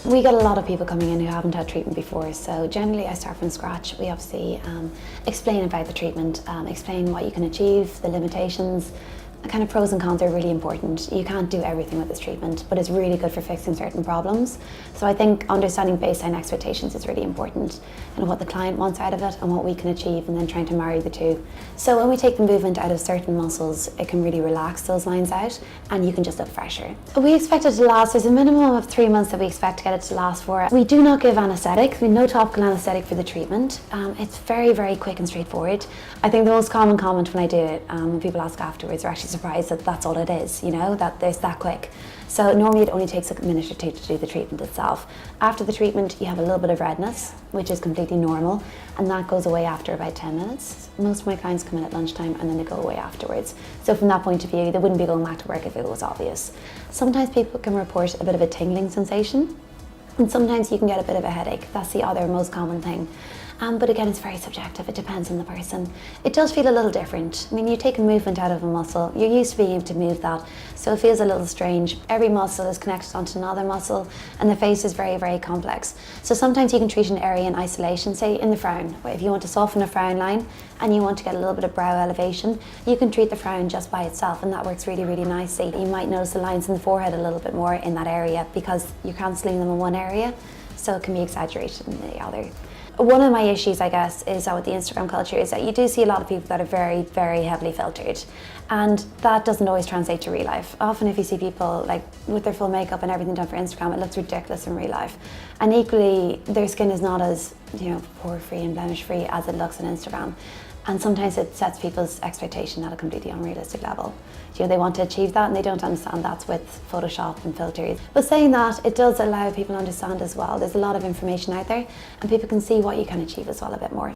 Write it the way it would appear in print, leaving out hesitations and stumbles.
We get a lot of people coming in who haven't had treatment before, so generally I start from scratch. We obviously explain about the treatment, explain what you can achieve, the limitations. The kind of pros and cons are really important. You can't do everything with this treatment, but it's really good for fixing certain problems. So I think understanding baseline expectations is really important, and what the client wants out of it and what we can achieve, and then trying to marry the two. So when we take the movement out of certain muscles, it can really relax those lines out and you can just look fresher. We expect it to last, there's a minimum of 3 months that we expect to get it to last for. We do not give anaesthetic, no topical anaesthetic for the treatment. It's very, very quick and straightforward. I think the most common comment when I do it, when people ask afterwards, they're actually surprised that that's all it is, you know, that it's that quick. So normally it only takes a minute or two to do the treatment itself. After the treatment you have a little bit of redness, which is completely normal, and that goes away after about 10 minutes. Most of my clients come in at lunchtime and then they go away afterwards. So from that point of view, they wouldn't be going back to work if it was obvious. Sometimes people can report a bit of a tingling sensation, and sometimes you can get a bit of a headache. That's the other most common thing. But again, it's very subjective, it depends on the person. It does feel a little different. I mean, you take a movement out of a muscle, you're used to being able to move that, so it feels a little strange. Every muscle is connected onto another muscle, and the face is very, very complex. So sometimes you can treat an area in isolation, say in the frown. If you want to soften a frown line and you want to get a little bit of brow elevation, you can treat the frown just by itself, and that works really, really nicely. You might notice the lines in the forehead a little bit more in that area because you're cancelling them in one area, so it can be exaggerated in the other. One of my issues, I guess, is with the Instagram culture is that you do see a lot of people that are very, very heavily filtered, and that doesn't always translate to real life. Often if you see people like with their full makeup and everything done for Instagram, it looks ridiculous in real life. And equally, their skin is not as, you know, pore-free and blemish-free as it looks on Instagram. And sometimes it sets people's expectation at a completely unrealistic level. You know, they want to achieve that and they don't understand that's with Photoshop and filters. But saying that, it does allow people to understand as well. There's a lot of information out there and people can see what you can achieve as well a bit more.